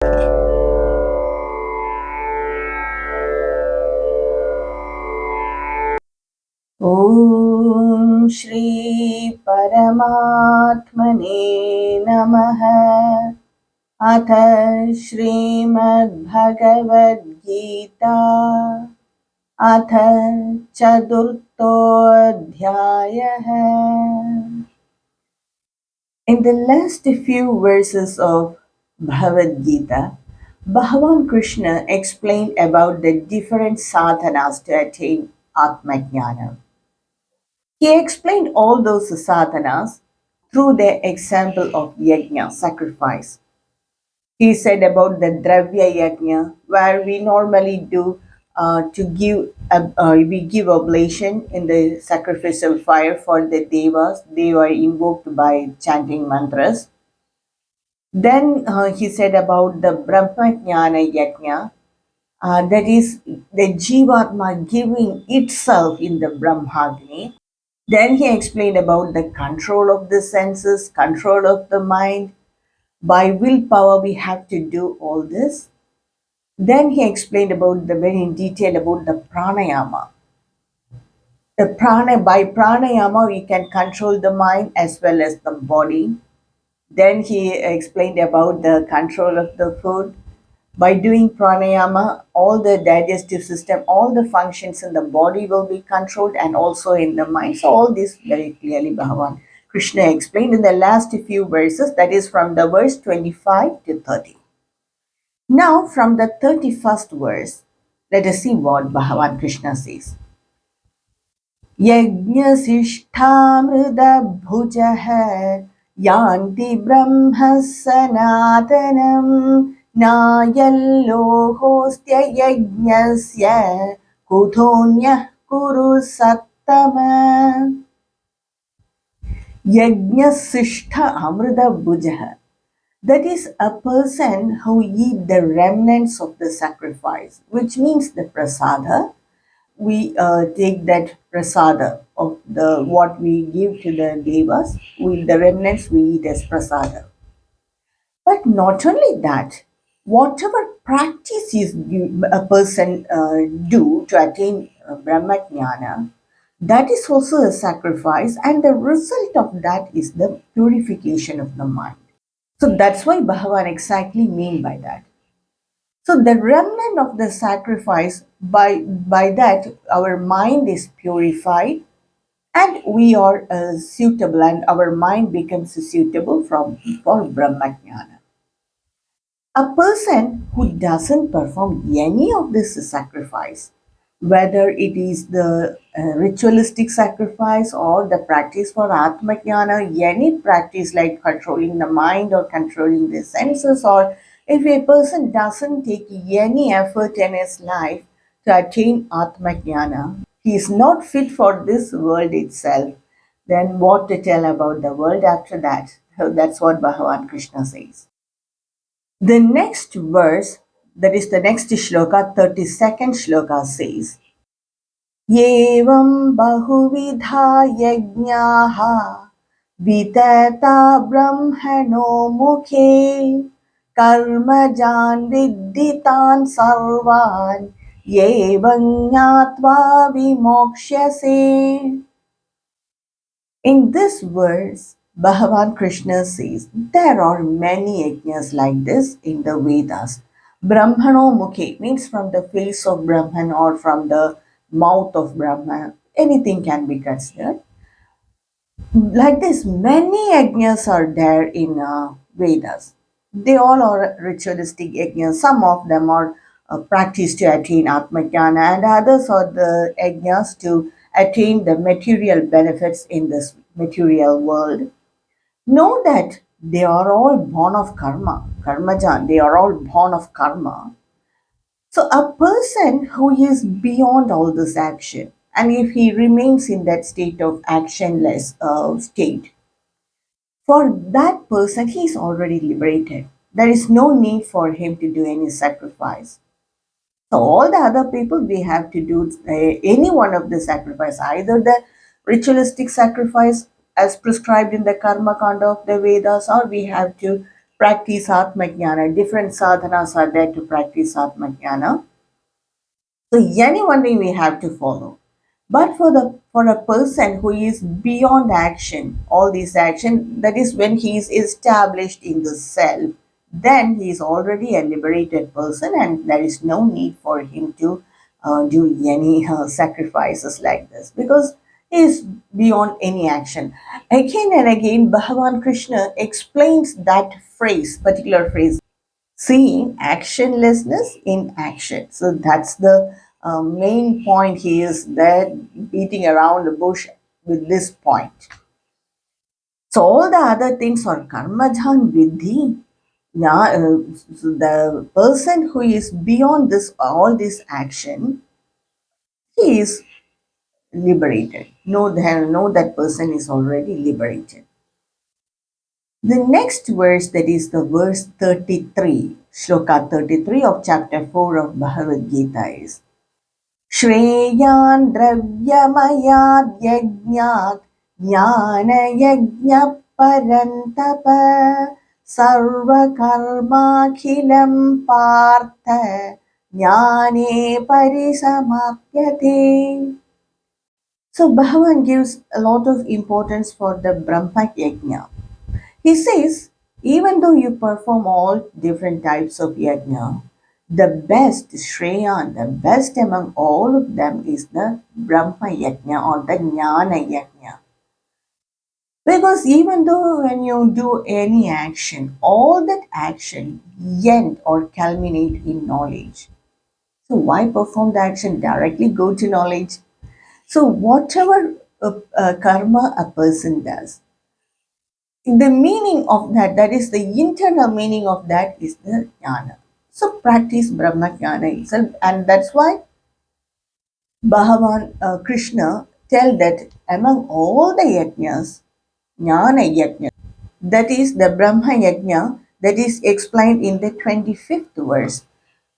ॐ श्री परमात्मने नमः। अथ श्रीमद्भगवद्गीता अथ चतुर्थोऽध्यायः। In the last few verses of Bhagavad Gita, Bhagavan Krishna explained about the different sadhanas to attain Atmajnana. He explained all those sadhanas through the example of yajna, sacrifice. He said about the dravya yajna, where we normally do to give, we give oblation in the sacrificial fire for the devas. They were invoked by chanting mantras. Then he said about the Brahma Jnana Yajna, that is the Jivatma giving itself in the Brahmagni. Then he explained about the control of the senses, control of the mind. By willpower, we have to do all this. Then he explained about the very in detail about the pranayama. By pranayama, we can control the mind as well as the body. Then he explained about the control of the food. By doing pranayama, all the digestive system, all the functions in the body will be controlled and also in the mind. So all this very clearly Bhagavan Krishna explained in the last few verses, that is from the verse 25 to 30. Now from the 31st verse, let us see what Bhagavan Krishna says. Yajnasishtamridabhujah yanti brahma sanatanam नायल्लोहोऽस्त्य यज्ञस्य कुतोऽन्यः कुरु सत्तमा. Yajnasishtha amrita bhujaha. That is a person who eat the remnants of the sacrifice, which means the prasada. We take that prasada of the what we give to the devas. The remnants we eat as prasada. But not only that, whatever practice a person do to attain Brahmajnana, that is also a sacrifice, and the result of that is the purification of the mind. So that's why Bhagavan exactly mean by that. So the remnant of the sacrifice, by that our mind is purified and we are suitable, and our mind becomes suitable for Brahmajnana. A person who doesn't perform any of this sacrifice, whether it is the ritualistic sacrifice or the practice for Atmajnana, any practice like controlling the mind or controlling the senses, or if a person doesn't take any effort in his life to attain Atmajnana, he is not fit for this world itself. Then what to tell about the world after that? So that's what Bhagavan Krishna says. The next verse, that is the next shloka, 32nd shloka says, Yevam bahuvidha yajnaha vitata brahmano mukhe karmajan vidditan sarvan yevam jnatva vimoksyase. In this verse, Bhagavan Krishna says there are many yajnas like this in the Vedas. Brahmano mukhe means from the face of Brahman or from the mouth of Brahman. Anything can be considered. Like this, many yajnas are there in Vedas. They all are ritualistic yajnas. Some of them are practiced to attain Atmajnana, and others are the yajnas to attain the material benefits in this material world. Know that they are all born of karma, karmajan, they are all born of karma. So a person who is beyond all this action, and if he remains in that state of actionless state, for that person, he is already liberated. There is no need for him to do any sacrifice. So all the other people, they have to do any one of the sacrifice, either the ritualistic sacrifice as prescribed in the Karma Kanda of the Vedas, or we have to practice Atmajnana. Different sadhanas are there to practice Atmajnana. So any one thing we have to follow. But for a person who is beyond action, all these action, that is when he is established in the self, then he is already a liberated person, and there is no need for him to do any sacrifices like this, because he is beyond any action. Again and again, Bhagavan Krishna explains that particular phrase, seeing actionlessness in action. So that's the main point. He is there beating around the bush with this point. So all the other things are karmajan vidhi. Yeah, so the person who is beyond this, all this action, he is liberated. Know that person is already liberated. The next verse, that is the verse 33, Shloka 33 of chapter 4 of Bhagavad Gita is Shreyan dravyamayaad yajnat jnana yajna parantapa sarva karma khilam partha jnane parisamapyate. So Bhagavan gives a lot of importance for the Brahma Yajna. He says, even though you perform all different types of yajna, the best, Shreya, the best among all of them is the Brahma yajna or the Jnana yajna. Because even though when you do any action, all that action end or culminate in knowledge. So why perform the action? Directly go to knowledge. So whatever karma a person does, the meaning of that, that is the internal meaning of that, is the jnana. So practice Brahma Jnana itself, and that's why Bhagavan Krishna tell that among all the yajnas, Jnana yajna, that is the Brahma yajna, that is explained in the 25th verse.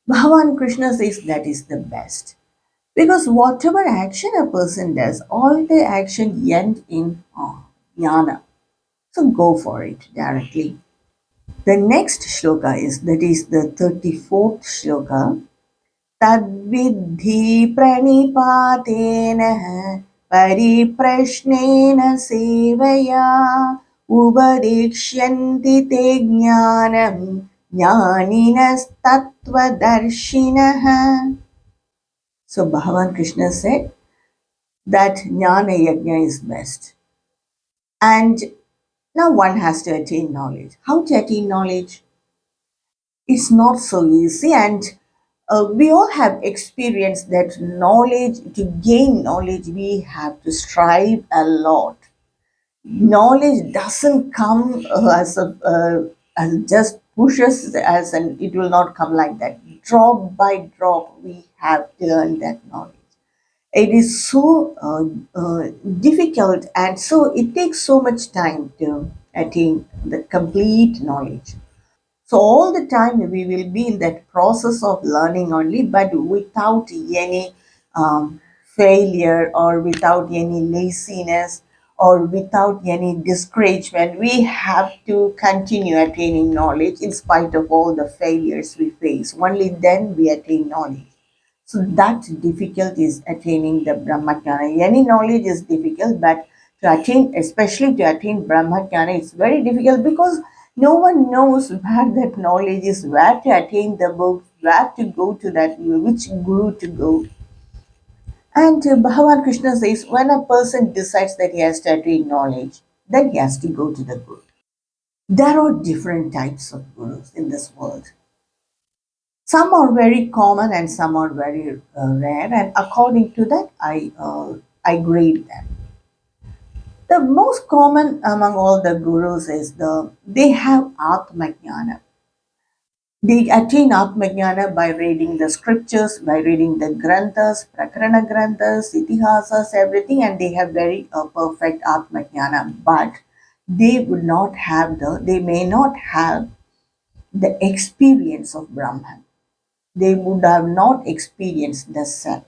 Bhagavan Krishna says that is the best. Because whatever action a person does, all the action end in jnana. So go for it directly. The next shloka is, that is the 34th shloka. Tadvidhi pranipatena pariprashnena sevaya ubadikshyanti te jnanam jnaninas tattvadarshinaha. So Bhagavan Krishna said that jnana yajna is best. And now one has to attain knowledge. How to attain knowledge? It's not so easy, and we all have experienced that knowledge. To gain knowledge, we have to strive a lot. Knowledge doesn't come as just pushes as, and it will not come like that. Drop by drop we have to learn that knowledge. It is so difficult, and so it takes so much time to attain the complete knowledge. So all the time we will be in that process of learning only, but without any failure, or without any laziness, or without any discouragement. We have to continue attaining knowledge in spite of all the failures we face. Only then we attain knowledge. So that difficult is attaining the Brahmajnana. Any knowledge is difficult, but to attain, especially to attain Brahmajnana, it's very difficult, because no one knows where that knowledge is, where to attain the book, where to go to that, which guru to go. And Bhagavan Krishna says, when a person decides that he has to attain knowledge, then he has to go to the guru. There are different types of gurus in this world. Some are very common and some are very rare, and according to that, I grade them. The most common among all the gurus is they have Atmajnana. They attain Atmajnana by reading the scriptures, by reading the granthas, prakarana granthas, itihasas, everything, and they have very perfect Atmajnana. But they may not have the experience of Brahman. They would have not experienced the self.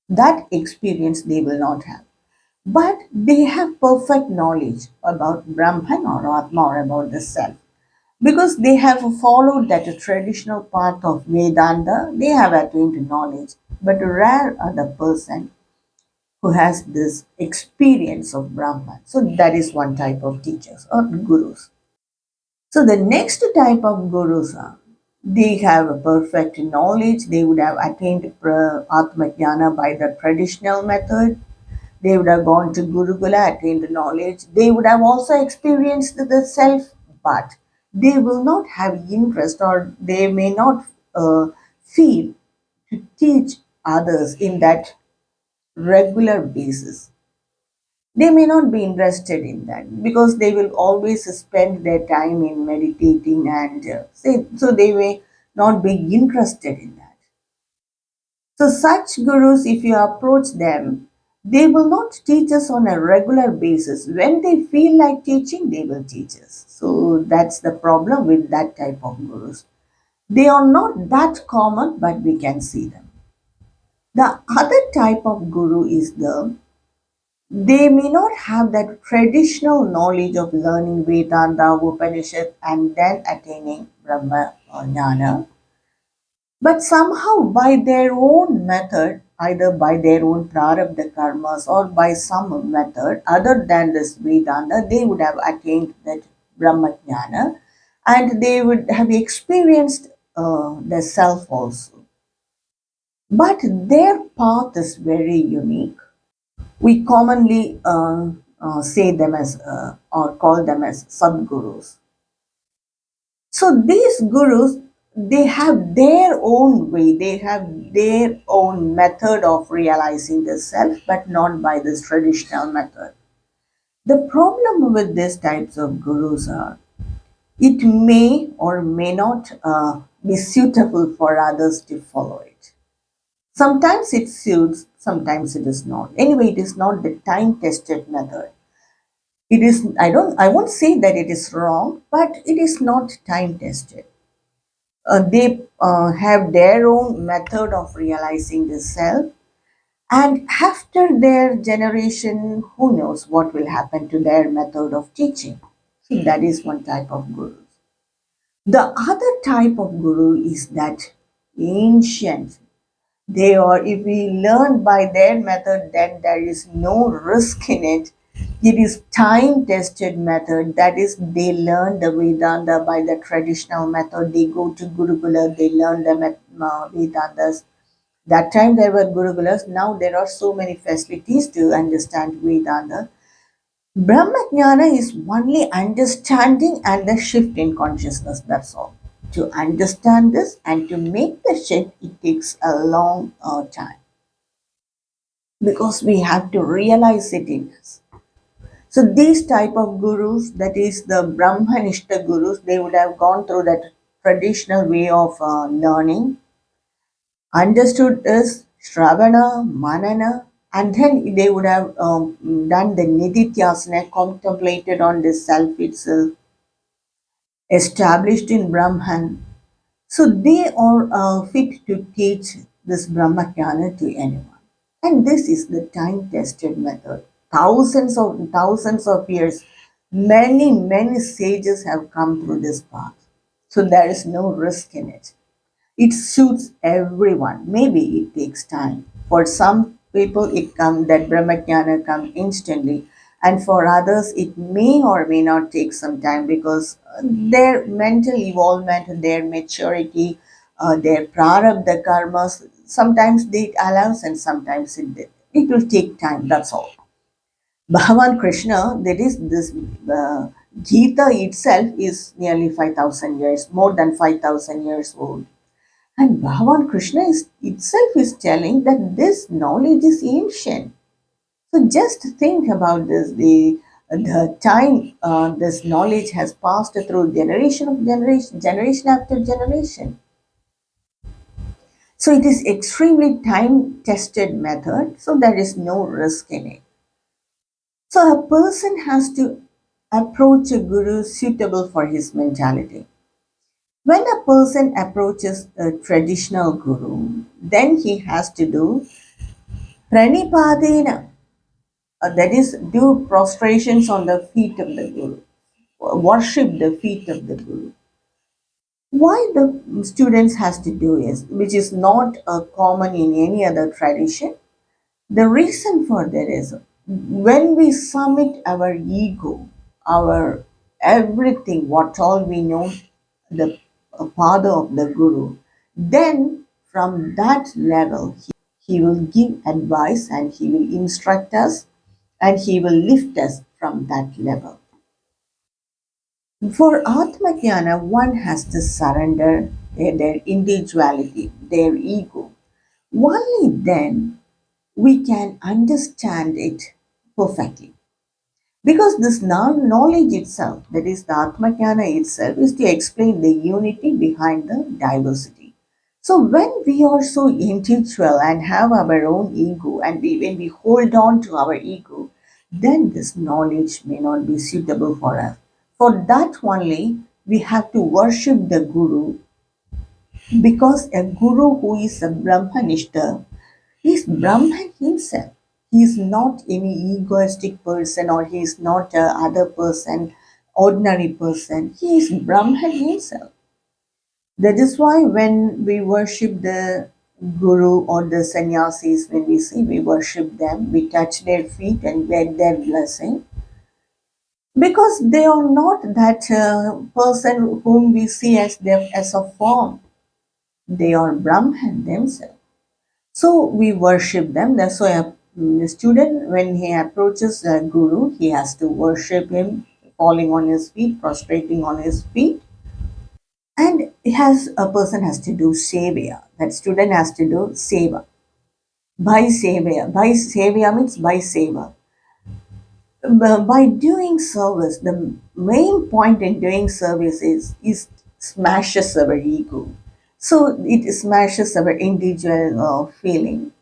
That experience they will not have. But they have perfect knowledge about Brahman or Atma, or about the self. because they have followed that traditional path of Vedanta, they have attained knowledge. But rare are the person who has this experience of Brahman. So that is one type of teachers or gurus. So the next type of gurus are they have a perfect knowledge. They would have attained Atma Jnana by the traditional method. They would have gone to Gurukula, attained knowledge. They would have also experienced the self, but they will not have interest or they may not feel to teach others in that regular basis. They may not be interested in that because they will always spend their time in meditating and say, so they may not be interested in that. So, such gurus, if you approach them, they will not teach us on a regular basis. When they feel like teaching, they will teach us. So, that's the problem with that type of gurus. They are not that common, but we can see them. The other type of guru is they may not have that traditional knowledge of learning Vedanta, Upanishad, and then attaining Brahma or Jnana. But somehow, by their own method, either by their own prarabdha karmas or by some method other than this Vedanta, they would have attained that Brahma Jnana and they would have experienced the self also. But their path is very unique. We commonly say them as or call them as Sadgurus. So these gurus, they have their own way, they have their own method of realizing the self, but not by this traditional method. The problem with these types of gurus are it may or may not be suitable for others to follow it. Sometimes it suits, sometimes it is not. Anyway, it is not the time-tested method. It is, I won't say that it is wrong, but it is not time-tested. They have their own method of realizing the self, and after their generation, who knows what will happen to their method of teaching. See, that is one type of guru. The other type of guru is that ancient. They are, if we learn by their method, then there is no risk in it. It is time tested method. That is, they learn the Vedanta by the traditional method. They go to Gurukula, they learn the Vedantas. That time there were Gurukulas. Now there are so many facilities to understand Vedanta. Brahmajnana is only understanding and the shift in consciousness, that's all. To understand this and to make the shift, it takes a long time because we have to realize it in us. So these type of gurus, that is the Brahmanishta gurus, they would have gone through that traditional way of learning. Understood is Shravana, Manana, and then they would have done the Nididhyasana, contemplated on the self itself, established in Brahman. So they are fit to teach this Brahmajnana to anyone. And this is the time-tested method. Thousands of years, many sages have come through this path. So there is no risk in it. It suits everyone. Maybe it takes time. For some people, it come that Brahmajnana come instantly, and for others, it may or may not take some time because their mental evolvement, their maturity, their prarabdha karmas, sometimes they allows and sometimes it will take time. That's all. Bhagavan Krishna, that is this Gita itself is nearly 5,000 years, more than 5,000 years old. And Bhagavan Krishna itself is telling that this knowledge is ancient. So just think about this: the time this knowledge has passed through generation after generation. So it is extremely time-tested method. So there is no risk in it. So a person has to approach a guru suitable for his mentality. When a person approaches a traditional guru, then he has to do pranipadena, that is, do prostrations on the feet of the guru, worship the feet of the guru. Why the students has to do is, which is not common in any other tradition. The reason for that is when we submit our ego, our everything, what all we know, the father of the guru, then from that level, he will give advice and he will instruct us and he will lift us from that level. For Atma Jnana, one has to surrender their individuality, their ego. Only then we can understand it perfectly. Because this knowledge itself, that is the Atmajnana itself, is to explain the unity behind the diversity. So when we are so individual and have our own ego, and when we hold on to our ego, then this knowledge may not be suitable for us. For that only, we have to worship the Guru, because a Guru who is a Brahmanishta, he is Brahman himself. He is not any egoistic person, or he is not a other person, ordinary person. He is Brahman himself. That is why when we worship the Guru or the sannyasis, when we see we worship them, we touch their feet and get their blessing, because they are not that person whom we see as them as a form. They are Brahman themselves. So we worship them. That's why a student, when he approaches a guru, he has to worship him, falling on his feet, prostrating on his feet. And a person has to do sevaya. That student has to do seva. By sevaya. By sevaya means by seva. By doing service, the main point in doing service is smashes our ego. So it smashes our individual feeling,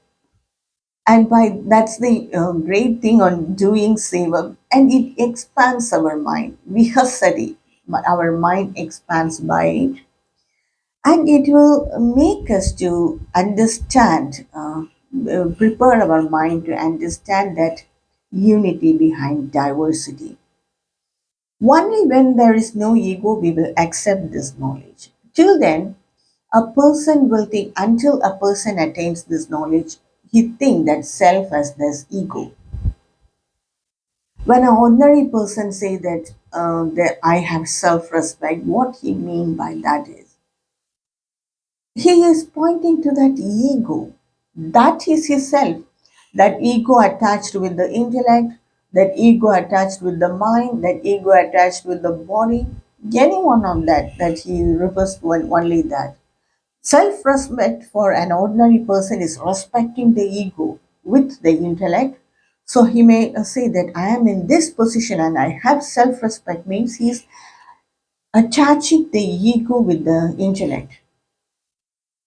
and by that's the great thing on doing seva, and it expands our mind, vihasati, our mind expands by it, and it will make us to understand, prepare our mind to understand that unity behind diversity. Only when there is no ego we will accept this knowledge. Till then, a person will think, until a person attains this knowledge, he think that self as this ego. When an ordinary person say that I have self-respect, what he mean by that is he is pointing to that ego. That is his self. That ego attached with the intellect, that ego attached with the mind, that ego attached with the body. Any one of that he refers to only that. Self respect for an ordinary person is respecting the ego with the intellect. So he may say that I am in this position and I have self respect, means he is attaching the ego with the intellect.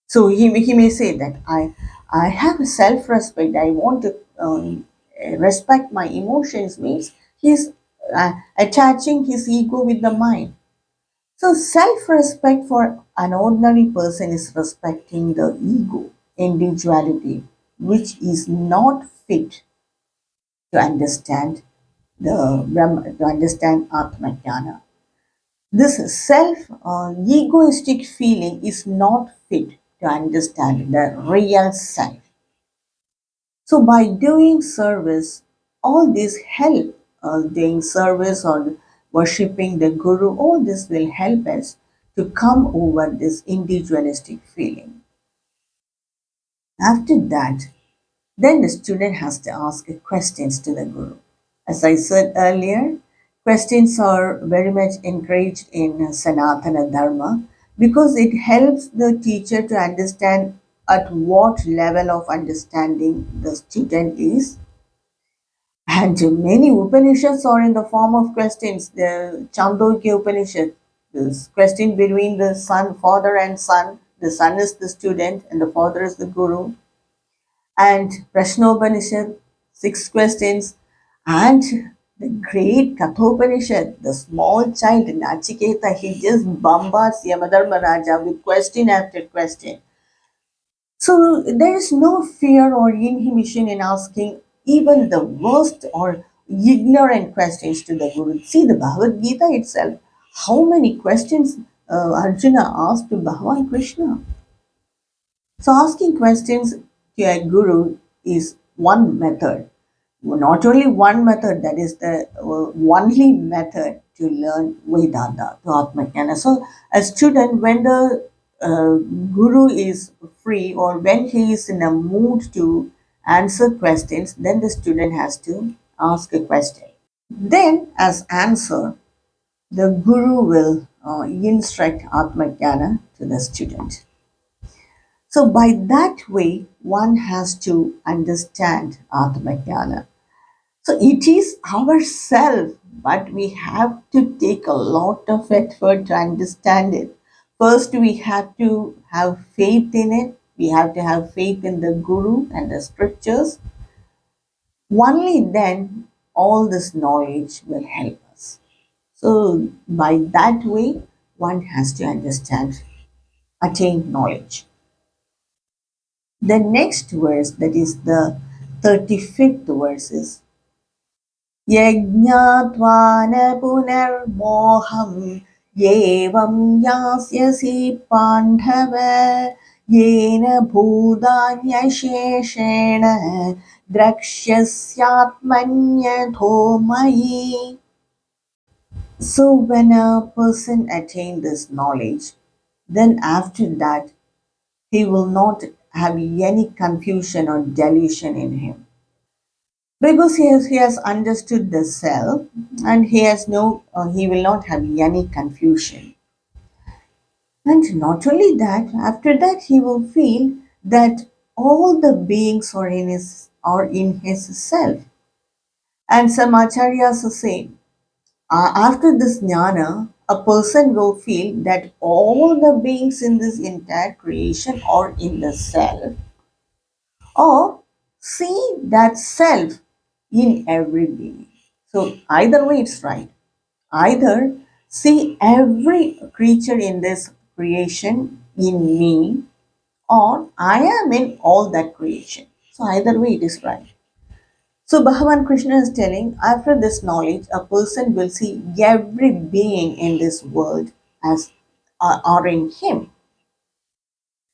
So he may say that I have self respect, I want to respect my emotions, means he is attaching his ego with the mind. So, self respect for an ordinary person is respecting the ego, individuality, which is not fit to understand the Brahma, to understand Atma Jnana. This self egoistic feeling is not fit to understand the real self. So, by doing service, all this help, doing service or worshipping the Guru, all this will help us to come over this individualistic feeling. After that, then the student has to ask questions to the Guru. As I said earlier, questions are very much encouraged in Sanatana Dharma, because it helps the teacher to understand at what level of understanding the student is. And many Upanishads are in the form of questions. The Chandogya Upanishad, this question between the son, father and son. The son is the student and the father is the guru. And Prashnopanishad, 6 questions. And the great Kathopanishad, the small child Nachiketa, he just bombards Yamadharma Raja with question after question. So there is no fear or inhibition in asking even the worst or ignorant questions to the Guru. See the Bhagavad Gita itself. How many questions Arjuna asked to Bhagavan Krishna. So, asking questions to a guru is one method. Not only one method, that is the only method to learn Vedanta, to Atmajnana. So, a student, when the guru is free or when he is in a mood to answer questions, then the student has to ask a question. Then, as answer, the guru will instruct Atmajnana to the student. So, by that way, one has to understand Atmajnana. So, it is ourself, but we have to take a lot of effort to understand it. First, we have to have faith in it. We have to have faith in the Guru and the scriptures. Only then, all this knowledge will help us. So, by that way, one has to understand, attain knowledge. The next verse, that is the 35th verse, is यज्ञात्वा न पुनर्मोहम् एवं यास्यसि पाण्डव येन भूतान्यशेषेण द्रक्ष्यस्यात्मन्यथो मयि. So when a person attains this knowledge, then after that he will not have any confusion or delusion in him, because he has understood the self, and he will not have any confusion. And not only that, after that he will feel that all the beings are in his self. And some acharyas say, after this jnana, a person will feel that all the beings in this entire creation are in the self, or see that self in every being. So either way it's right. Either see every creature in this creation in me, or I am in all that creation. So either way it is right. So Bhagavan Krishna is telling, after this knowledge, a person will see every being in this world as are in him.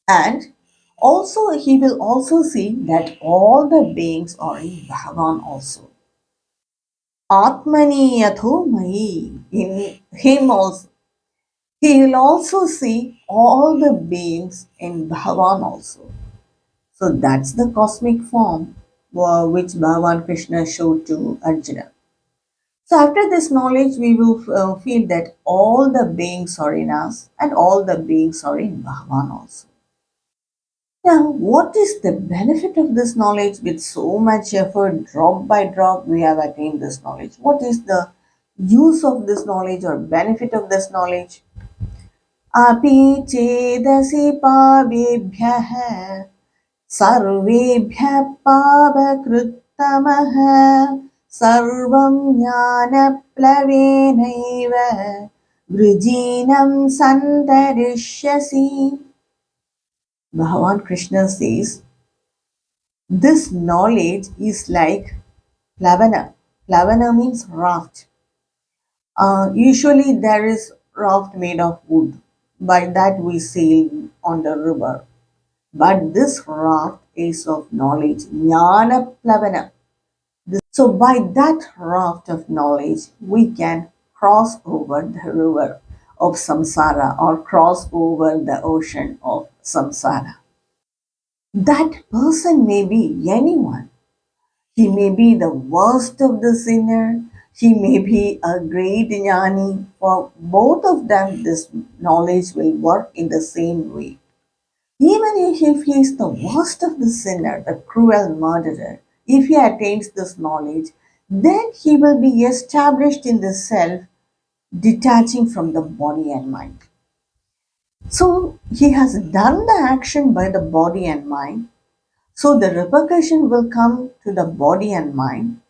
And also he will also see that all the beings are in Bhagavan also. Atmani yatho mahi, in him also. He will also see all the beings in Bhagavan also. So that's the cosmic form which Bhagavan Krishna showed to Arjuna. So after this knowledge, we will feel that all the beings are in us and all the beings are in Bhagavan also. Now, what is the benefit of this knowledge? With so much effort, drop by drop, we have attained this knowledge. What is the use of this knowledge or benefit of this knowledge? Api chedasi pavebhyah सर्वेभ्यः पापकृत्तमः सर्वं ज्ञानप्लवेनैव वृजीनं सन्तरिष्यसि. Bhagavan Krishna says, this knowledge is like plavana. Plavana means raft. Usually there is raft made of wood. By that we sail on the river. But this raft is of knowledge, jnana plavana. So by that raft of knowledge, we can cross over the river of samsara or cross over the ocean of samsara. That person may be anyone. He may be the worst of the sinner. He may be a great jnani. For both of them, this knowledge will work in the same way. Even if he is the worst of the sinner, the cruel murderer, if he attains this knowledge, then he will be established in the self, detaching from the body and mind. So he has done the action by the body and mind. So the repercussion will come to the body and mind.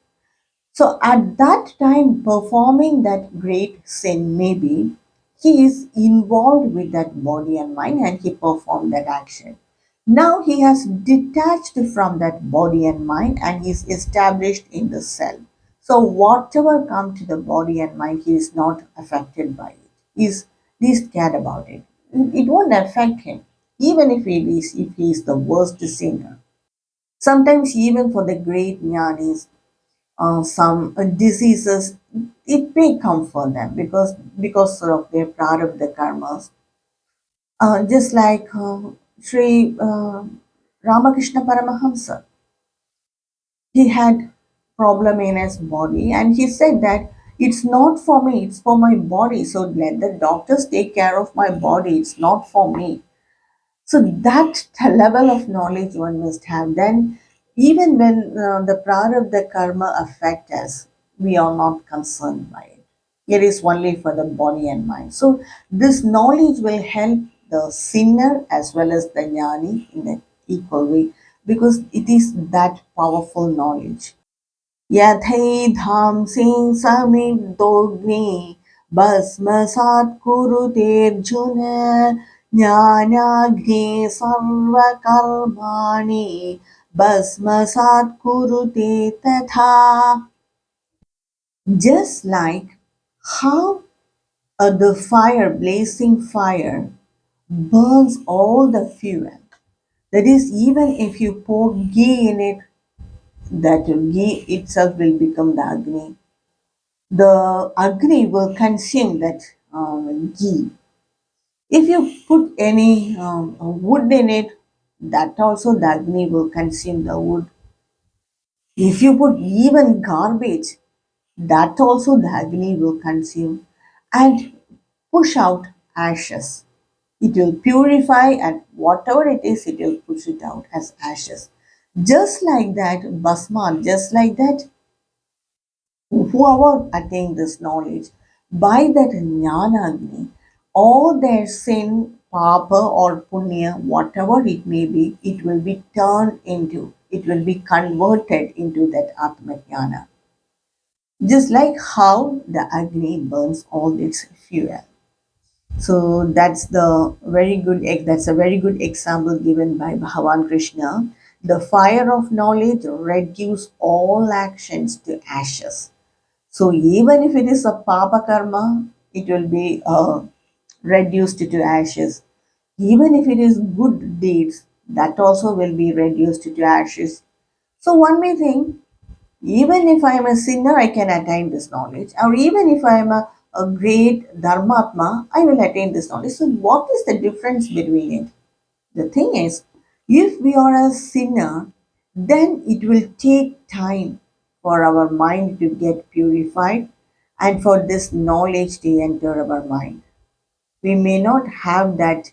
So at that time, performing that great sin, maybe he is involved with that body and mind and he performed that action. Now he has detached from that body and mind and he is established in the self. So whatever comes to the body and mind, he is not affected by it. He is least care about it. It won't affect him, even if he is the worst sinner. Sometimes, even for the great jnanis, some diseases, it may come for them because of their prarabdha karmas. Just like Sri Ramakrishna Paramahamsa, he had problem in his body, and he said that it's not for me, it's for my body. So let the doctors take care of my body. It's not for me. So that level of knowledge one must have. Then, even when the prarabdha karma affect us, we are not concerned by it. It is only for the body and mind. So this knowledge will help the sinner as well as the jnani in an equal way, because it is that powerful knowledge. यथैधांसि समिद्धोऽग्नि भस्मसात् कुरुतेऽर्जुन ज्ञानाग्ने सर्वकर्माणि भस्मसात् कुरुते तथा. Just like how the fire, blazing fire, burns all the fuel. That is, even if you pour ghee in it, that ghee itself will become the Agni. The Agni will consume that ghee. If you put any wood in it, that also the Agni will consume the wood. If you put even garbage, that also the Agni will consume and push out ashes. It will purify, and whatever it is, it will push it out as ashes. Just like that, Basman, just like that, whoever attained this knowledge by that jnana, all their sin, papa or punya, whatever it may be, it will be turned into, it will be converted into that atma jnana. Just like how the agni burns all its fuel. So that's a very good example given by Bhagavan Krishna. The fire of knowledge reduces all actions to ashes. So even if it is a papa karma, it will be reduced to ashes. Even if it is good deeds, that also will be reduced to ashes. So one may think, even if I am a sinner, I can attain this knowledge, or even if I am a great dharmatma, I will attain this knowledge. So what is the difference between it? The thing is, if we are a sinner, then it will take time for our mind to get purified and for this knowledge to enter our mind. We may not have that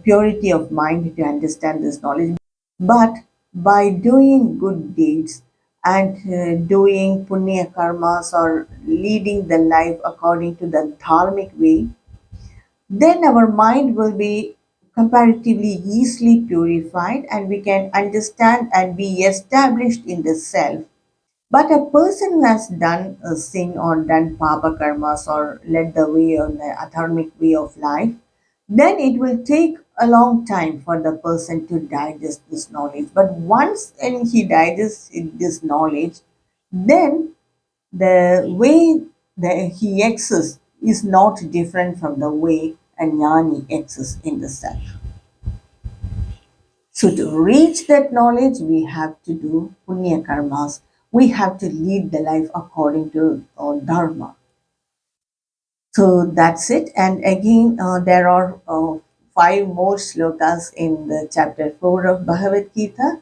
purity of mind to understand this knowledge, but by doing good deeds and doing punya karmas or leading the life according to the dharmic way, then our mind will be comparatively easily purified and we can understand and be established in the self. But a person who has done a sin or done papa karmas or led the way on the adharmic way of life, then it will take a long time for the person to digest this knowledge. But once and he digests this knowledge, then the way that he exists is not different from the way a jnani exists in the self. So to reach that knowledge, we have to do punya karmas. We have to lead the life according to dharma. So that's it. And again, there are five more slokas in the chapter 4 of Bhagavad Gita.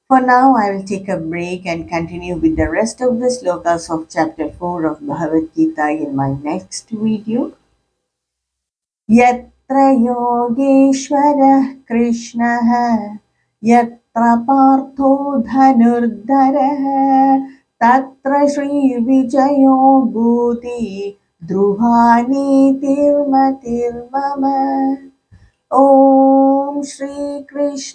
For now, I will take a break and continue with the rest of the slokas of chapter 4 of Bhagavad Gita in my next video. यत्र योगेश्वरः कृष्णः यत्र पार्थो धनुर्धरः तत्र श्रीविजयो भूति ध्रुवानीतिर्मतिर्मम. ॐ श्रीकृष्णार्पणमस्तु.